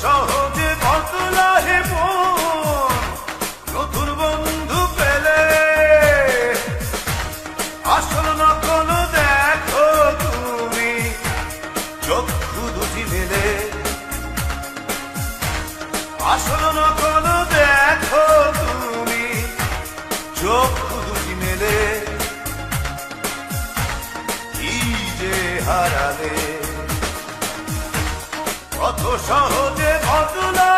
সহজে বদলা হে মন নতুন বন্ধু পেলে, আসল নকল দেখো তুমি চক্ষু দুটি মেলে, আসল নকল দেখো তুমি চক্ষু দুটি মেলে, কি যে হারালে কত সহজে বদলা